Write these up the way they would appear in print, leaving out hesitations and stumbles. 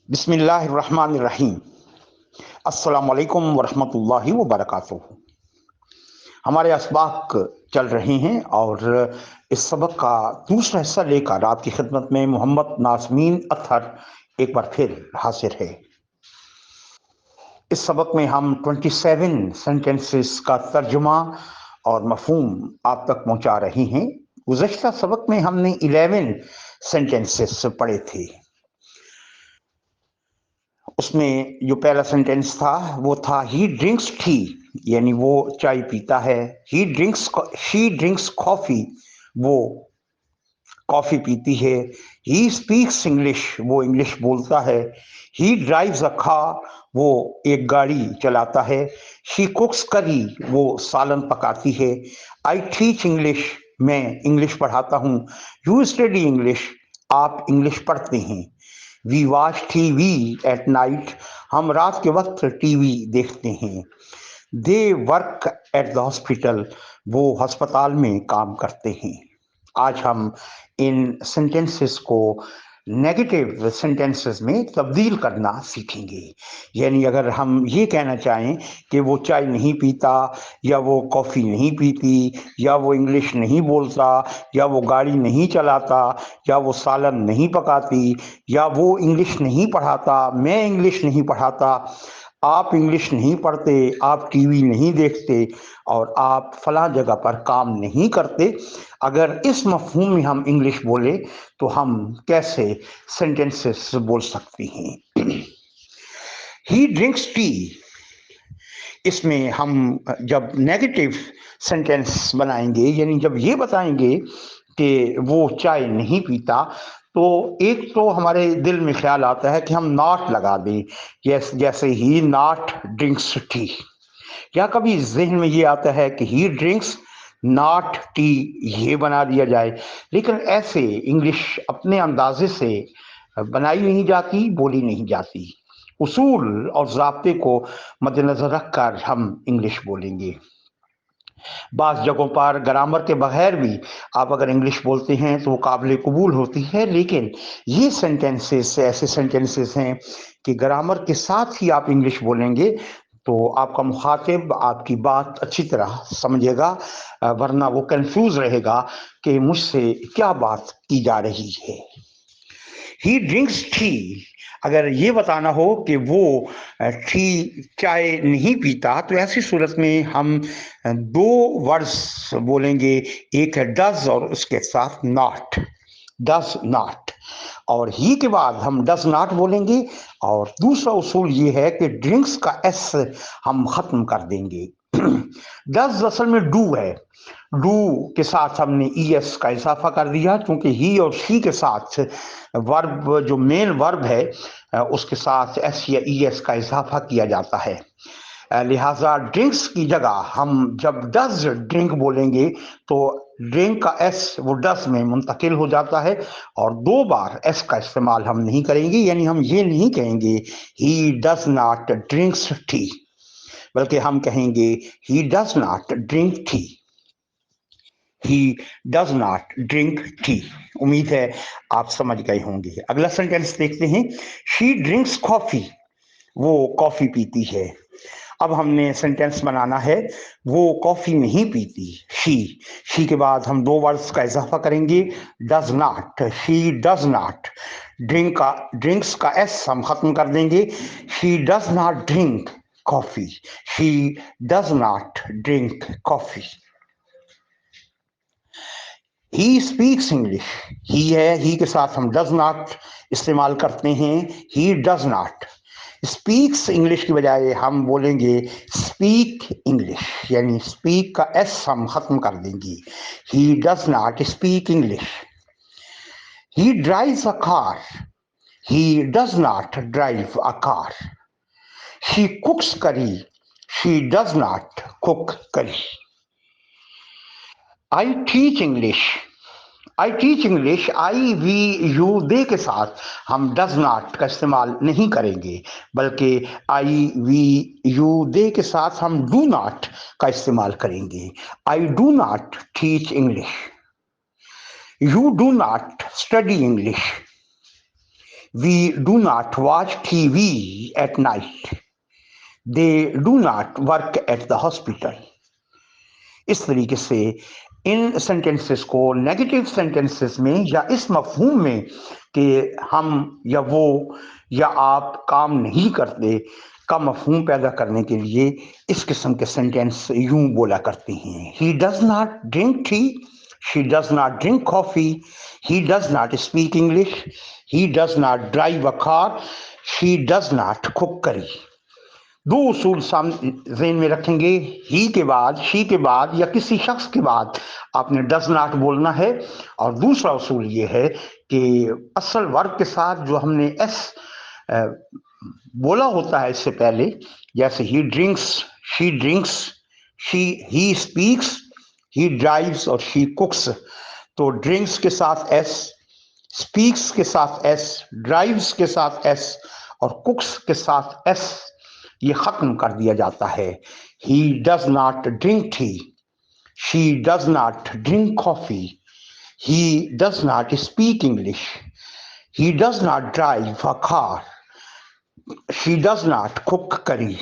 बिस्मिल्लाहिर्रहमानिर्रहीम। अस्सलाम वालेकुम वरहमतुल्लाहि वबरकातुहू। हमारे असबाक चल रहे हैं और इस सबक का दूसरा हिस्सा लेकर आपकी खिदमत में मोहम्मद नाज़मीन अत्हर एक बार फिर हाजिर है। इस सबक में हम 27 सेंटेंसेस का तर्जुमा और मफहूम आप तक पहुंचा रहे हैं। गुज़श्ता सबक में हमने 11 सेंटेंसेस पढ़े थे। उसमें जो पहला सेंटेंस था वो था ही ड्रिंक्स टी, यानी वो चाय पीता है। शी ड्रिंक्स कॉफी, वो कॉफी पीती है। ही स्पीक्स इंग्लिश, वो इंग्लिश बोलता है। ही ड्राइव्स अ कार, वो एक गाड़ी चलाता है। शी कुक्स करी, वो सालन पकाती है। आई टीच इंग्लिश, मैं इंग्लिश पढ़ाता हूँ। यू स्टडी इंग्लिश, आप इंग्लिश पढ़ते हैं। We watch TV at night, हम रात के वक्त टीवी देखते हैं। They work at the hospital, वो अस्पताल में काम करते हैं। आज हम इन सेंटेंसेस को नेगेटिव सेंटेंसेस में तब्दील करना सीखेंगे। यानी अगर हम ये कहना चाहें कि वो चाय नहीं पीता, या वो कॉफ़ी नहीं पीती, या वो इंग्लिश नहीं बोलता, या वो गाड़ी नहीं चलाता, या वो सालन नहीं पकाती, या वो इंग्लिश नहीं पढ़ाता, मैं इंग्लिश नहीं पढ़ाता, आप इंग्लिश नहीं पढ़ते, आप टीवी नहीं देखते, और आप फलां जगह पर काम नहीं करते। अगर इस मफहूम में हम इंग्लिश बोले तो हम कैसे सेंटेंसेस बोल सकते हैं। ही ड्रिंक्स टी, इसमें हम जब नेगेटिव सेंटेंस बनाएंगे, यानी जब ये बताएंगे कि वो चाय नहीं पीता, तो एक तो हमारे दिल में ख्याल आता है कि हम नॉट लगा दें। जैसे ही नॉट ड्रिंक्स टी, या कभी जहन में ये आता है कि ही ड्रिंक्स नॉट टी, ये बना दिया जाए। लेकिन ऐसे इंग्लिश अपने अंदाजे से बनाई नहीं जाती, बोली नहीं जाती। उसूल और ज़ाब्ते को मद्देनज़र रखकर हम इंग्लिश बोलेंगे। बाज़ जगहों पर ग्रामर के बगैर भी आप अगर इंग्लिश बोलते हैं तो वो काबिल कबूल होती है। लेकिन ये सेंटेंसेस ऐसे सेंटेंसेस हैं कि ग्रामर के साथ ही आप इंग्लिश बोलेंगे तो आपका मुखातिब आपकी बात अच्छी तरह समझेगा, वरना वो कंफ्यूज रहेगा कि मुझसे क्या बात की जा रही है। ही ड्रिंक्स टी, अगर ये बताना हो कि वो टी चाय नहीं पीता, तो ऐसी सूरत में हम दो वर्ड्स बोलेंगे। एक है डज और उसके साथ नॉट, डज नॉट। और ही के बाद हम डज नॉट बोलेंगे। और दूसरा उसूल ये है कि ड्रिंक्स का एस हम खत्म कर देंगे। डज असल में डू है। डू के साथ हमने ई एस का इजाफा कर दिया, क्योंकि ही और शी के साथ वर्ब, जो मेन वर्ब है, उसके साथ एस या ई एस का इजाफा किया जाता है। लिहाजा ड्रिंक्स की जगह हम जब डज ड्रिंक बोलेंगे तो ड्रिंक का एस वो डस में मुंतकिल हो जाता है, और दो बार एस का इस्तेमाल हम नहीं करेंगे। यानी हम ये नहीं कहेंगे ही डज नॉट ड्रिंक्स टी, बल्कि हम कहेंगे ही does not drink tea. He does not drink tea. उम्मीद है आप समझ गए होंगे। अगला सेंटेंस देखते हैं। शी ड्रिंक्स कॉफी, वो कॉफी पीती है। अब हमने सेंटेंस बनाना है वो कॉफी नहीं पीती। शी के बाद हम दो वर्ड्स का इजाफा करेंगे, does not. She does not. Drinks का एस हम खत्म कर देंगे। She does not drink coffee. She does not drink coffee. He speaks English, he है, ही के साथ हम डज नॉट इस्तेमाल करते हैं। He does not speaks English की बजाय हम बोलेंगे स्पीक इंग्लिश, यानी स्पीक का एस हम खत्म कर देंगे। He does not speak English. He drives a car, he does not drive a car. She cooks curry, she does not cook curry. I teach English, I teach English, I we you they के साथ हम does not का इस्तेमाल नहीं करेंगे, बल्कि आई we you they के साथ हम डू नॉट का इस्तेमाल करेंगे। I do not teach English. You do not study English. We do not watch TV at night. They do not work at the hospital. इस तरीके से इन सेंटेंसेस को नेगेटिव सेंटेंसेस में या इस मफहूम में कि हम या वो या आप काम नहीं करते का मफहूम पैदा करने के लिए इस किस्म के सेंटेंस यूं बोला करते हैं. He does not drink tea, she does not drink coffee, he does not speak English, he does not drive a car, she does not cook करी. दो उसूल सामने ज़हन में रखेंगे. ही के बाद, शी के बाद या किसी शख्स के बाद आपने डज नॉट बोलना है. और दूसरा उसूल ये है कि असल वर्ब के साथ जो हमने एस बोला होता है इससे पहले, जैसे ही drinks, she drinks, he speaks, he drives और शी कुक्स, तो ड्रिंक्स के साथ एस, स्पीक्स के साथ एस, ड्राइव्स के साथ एस और कुक्स के साथ एस ये खत्म कर दिया जाता है. ही does not drink tea, she does not drink coffee, he does not speak English, he does not drive a car, she does not cook करी.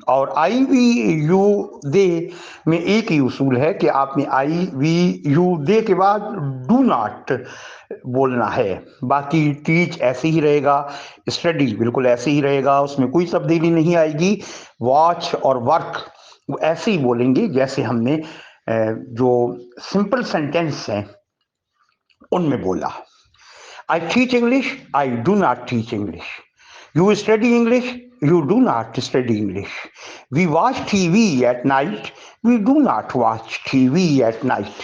और आई वी यू दे में एक ही उसूल है कि आपने आई वी यू दे के बाद डू नॉट बोलना है. बाकी टीच ऐसे ही रहेगा, स्टडी बिल्कुल ऐसे ही रहेगा, उसमें कोई तब्दीली नहीं आएगी. वॉच और वर्क वो ऐसे ही बोलेंगे जैसे हमने जो सिंपल सेंटेंस हैं उनमें बोला. आई teach English, I do not teach English. You study English, you do not study English. We watch TV at night, we do not watch TV at night.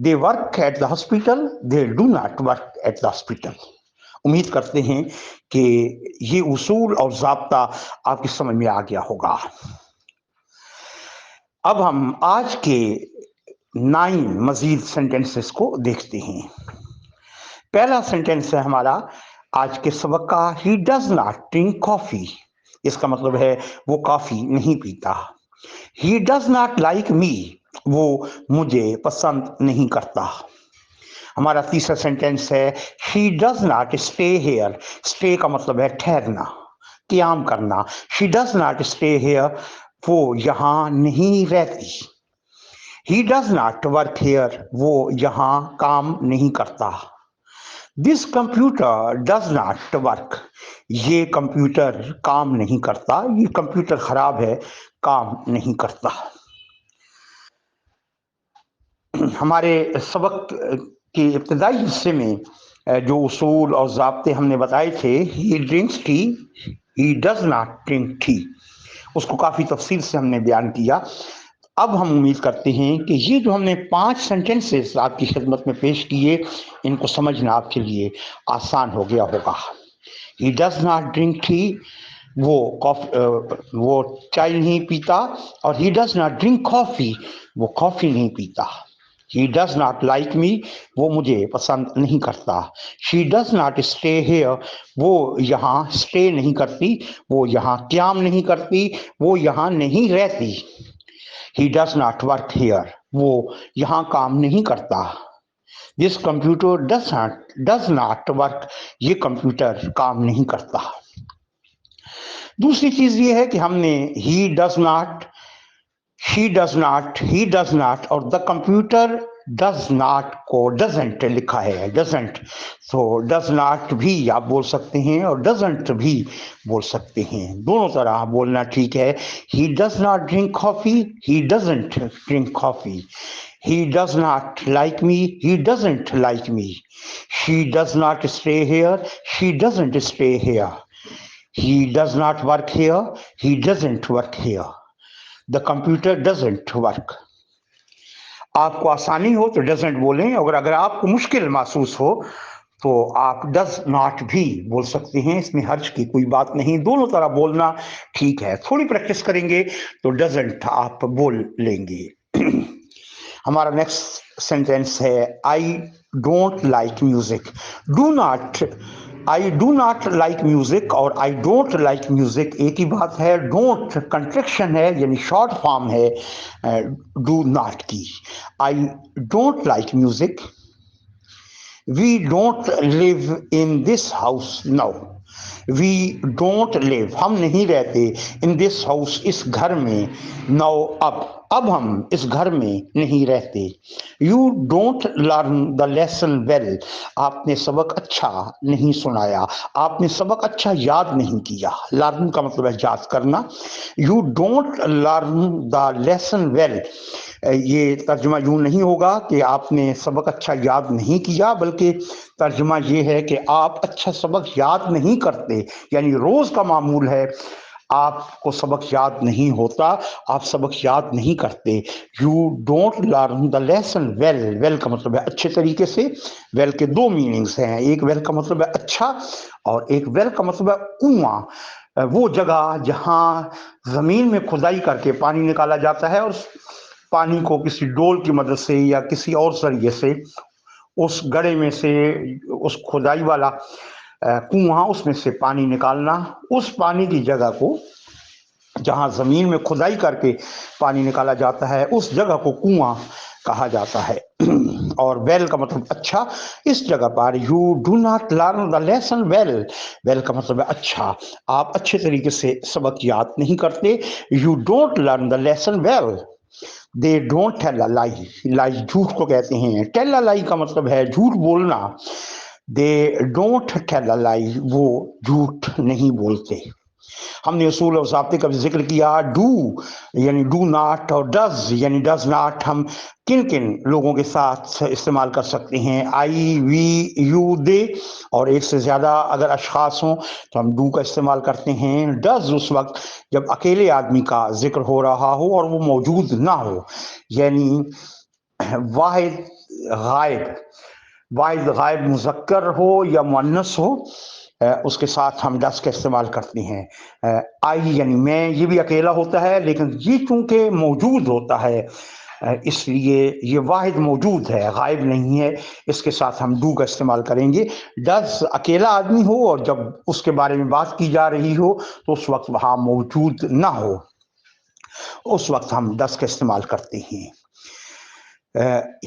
They work at the hospital, they do not work at the hospital. उम्मीद करते हैं कि ये उसूल और ज़ाब्ता आपकी समझ में आ गया होगा. अब हम आज के 9 मजीद सेंटेंसेस को देखते हैं. पहला सेंटेंस है हमारा आज के सबक का, ही डज नॉट ड्रिंक कॉफी. इसका मतलब है वो कॉफी नहीं पीता. ही डज नॉट लाइक मी, वो मुझे पसंद नहीं करता. हमारा तीसरा सेंटेंस है she does not stay here. Stay का मतलब है ठहरना, क़याम करना. She does not stay here, वो यहाँ नहीं रहती. ही डज नॉट वर्क हेयर, वो यहाँ काम नहीं करता. This computer does not work, ये कंप्यूटर काम नहीं करता, ये कंप्यूटर खराब है, काम नहीं करता. हमारे सबक के इब्तदाई हिस्से में जो उसूल और ज़ाब्ते हमने बताए थे, ही drinks T, he does not drink tea, उसको काफ़ी तफसील से हमने बयान किया. अब हम उम्मीद करते हैं कि ये जो हमने 5 सेंटेंसेस आपकी खिदमत में पेश किए, इनको समझना आपके लिए आसान हो गया होगा. ही डज नॉट ड्रिंक टी, वो चाय नहीं पीता. और ही डज नॉट ड्रिंक कॉफ़ी, वो कॉफ़ी नहीं पीता. ही डज नॉट लाइक मी, वो मुझे पसंद नहीं करता. She does not stay here, वो यहाँ स्टे नहीं करती, वो यहाँ क़याम नहीं करती, वो यहाँ नहीं रहती. He does not work here, वो यहाँ काम नहीं करता. This computer does not work, ये कंप्यूटर काम नहीं करता. दूसरी चीज ये है कि हमने he does not, she does not, he does not और the computer does not को doesn't लिखा है, doesn't. तो does not भी आप बोल सकते हैं और doesn't भी बोल सकते हैं. दोनों तरह बोलना ठीक है. He does not drink coffee, he doesn't drink coffee. He does not like me, he doesn't like me. She does not stay here, she doesn't stay here. He does not work here, he doesn't work here. The computer doesn't work. आपको आसानी हो तो doesn't बोलें, और अगर आपको मुश्किल महसूस हो तो आप डज नॉट भी बोल सकते हैं. इसमें हर्ज की कोई बात नहीं, दोनों तरह बोलना ठीक है. थोड़ी प्रैक्टिस करेंगे तो डजंट आप बोल लेंगे. हमारा नेक्स्ट सेंटेंस है I don't like music. Do not, I do not like music और आई डोंट लाइक म्यूजिक एक ही बात है. डोंट कंट्रैक्शन है, यानी शॉर्ट फॉर्म है डू नॉट की. I don't like music, We don't live in this house now. We don't live, हम नहीं रहते, in this house, इस घर में, now, अब हम इस घर में नहीं रहते. You don't learn the lesson well. आपने सबक अच्छा नहीं सुनाया, आपने सबक अच्छा याद नहीं किया. Learn का मतलब है याद करना. You don't learn the lesson well. ये तर्जुमा यूं नहीं होगा कि आपने सबक अच्छा याद नहीं किया, बल्कि तर्जुमा ये है कि आप अच्छा सबक याद नहीं करते. यानी रोज का मामूल है, आपको सबक याद नहीं होता, आप सबक याद नहीं करते. You don't learn the lesson well. Well का मतलब है अच्छे तरीके से. वेल के दो मीनिंग्स हैं. एक वेल का मतलब है अच्छा, और एक वेल का मतलब है कुआं. वो जगह जहां जमीन में खुदाई करके पानी निकाला जाता है, और पानी को किसी डोल की मदद से या किसी और जरिए से उस गड्ढे में से, उस खुदाई वाला कुआं, उसमें से पानी निकालना. उस पानी की जगह को, जहां जमीन में खुदाई करके पानी निकाला जाता है, उस जगह को कुआं कहा जाता है. और वेल का मतलब अच्छा. इस जगह पर you do not learn the lesson well. Well का मतलब है अच्छा, आप अच्छे तरीके से सबक याद नहीं करते. You don't learn the lesson well. They don't tell a lie. Lie झूठ को कहते हैं. टेल अ लाई का मतलब है झूठ बोलना. दे डोंट टेल अ लाई, वो झूठ नहीं बोलते. हमने उसूल और ज़ाब्ते का भी जिक्र किया. डू यानी डू नॉट, और डज यानी डज नॉट हम किन किन लोगों के साथ इस्तेमाल कर सकते हैं. आई, वी, यू, दे, और एक से ज़्यादा अगर अशखास हों तो हम डू का इस्तेमाल करते हैं. डज उस वक्त जब अकेले आदमी का जिक्र हो रहा हो और वो मौजूद ना हो, यानी वाहिद गायब, वाहिद गायब मुज़क्कर हो या मुअन्नस हो, उसके साथ हम डस का इस्तेमाल करते हैं. आई यानी मैं, ये भी अकेला होता है, लेकिन ये चूंकि मौजूद होता है, इसलिए ये वाहिद मौजूद है, गायब नहीं है. इसके साथ हम डू का इस्तेमाल करेंगे. डस अकेला आदमी हो और जब उसके बारे में बात की जा रही हो तो उस वक्त वहाँ मौजूद ना हो, उस वक्त हम डस का इस्तेमाल करते हैं.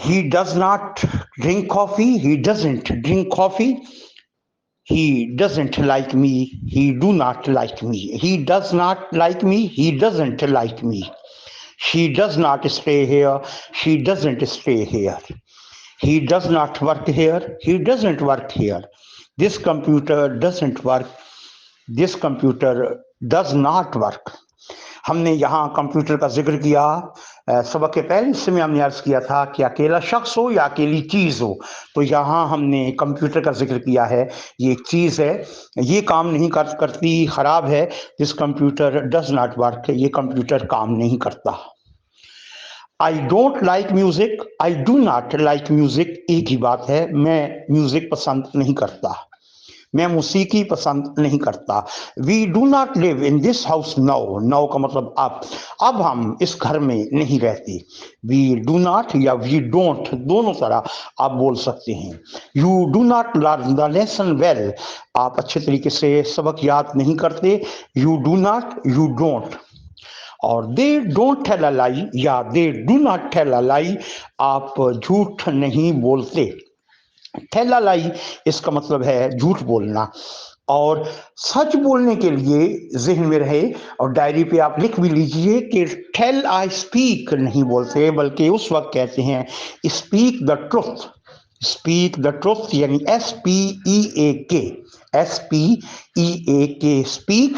He does not drink coffee. He doesn't drink coffee. He doesn't like me. He do not like me. He does not like me. He doesn't like me. She does not stay here. She doesn't stay here. He does not work here. He doesn't work here. This computer doesn't work. This computer does not work. हमने यहाँ computer का जिक्र किया. सबक के पहले हिस्से में हमने अर्ज किया था कि अकेला शख्स हो या अकेली चीज हो, तो यहाँ हमने कंप्यूटर का जिक्र किया है. ये एक चीज है, ये काम नहीं करती, खराब है. This computer does not work. ये कंप्यूटर काम नहीं करता. I don't like music. I do not like music. एक ही बात है, मैं म्यूजिक पसंद नहीं करता, मैं मौसीकी पसंद नहीं करता. We do not live in this house now. Now का मतलब अब हम इस घर में नहीं रहते. वी डू नॉट या वी डोंट, दोनों तरह आप बोल सकते हैं. You do not learn the lesson well. आप अच्छे तरीके से सबक याद नहीं करते. You do not, you don't. और they don't tell a lie या they do not tell a lie, आप झूठ नहीं बोलते. टेल अ लाई इसका मतलब है झूठ बोलना. और सच बोलने के लिए जहन में रहे और डायरी पे आप लिख भी लीजिए कि टेल आई स्पीक नहीं बोलते, बल्कि उस वक्त कहते हैं speak the truth. Speak the truth यानी SPEAK. SPEAK speak.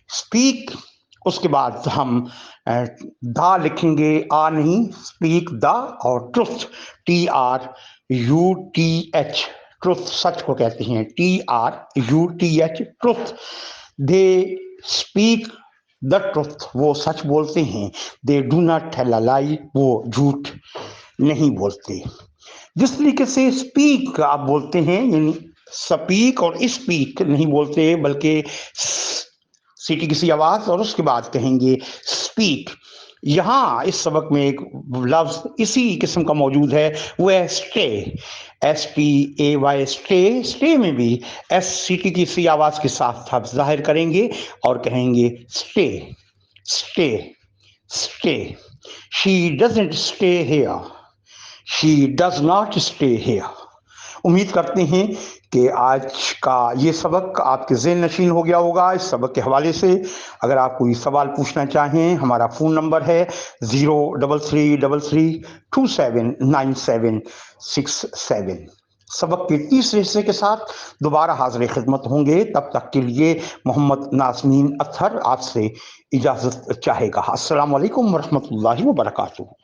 स्पीक उसके बाद हम दा लिखेंगे, आ नहीं, स्पीक द. और ट्रुथ TRUTH, ट्रुथ सच को कहते हैं. TRUTH truth. They speak the truth, वो सच बोलते हैं. They do not tell a lie, वो झूठ नहीं बोलते. जिस तरीके से स्पीक आप बोलते हैं, यानी स्पीक और स्पीक नहीं बोलते, बल्कि सीटी किसी आवाज और उसके बाद कहेंगे स्पीक. यहाँ इस सबक में एक लफ्ज इसी किस्म का मौजूद है, वो है स्टे. STAY stay. स्टे में भी SCT की सी आवाज के साथ आप जाहिर करेंगे और कहेंगे stay, stay, stay. She doesn't stay here. She does not stay here. उम्मीद करते हैं कि आज का ये सबक आपके ज़हन नशीन हो गया होगा। इस सबक के हवाले से अगर आप कोई सवाल पूछना चाहें, हमारा फ़ोन नंबर है 0333279767। सबक के तीसरे हिस्से के साथ दोबारा हाजिर खिदमत होंगे। तब तक के लिए मोहम्मद नाज़मीन अत्तर आपसे इजाज़त चाहेगा। अस्सलाम वालेकुम वरहमतुल्लाहि वबरकातुहू।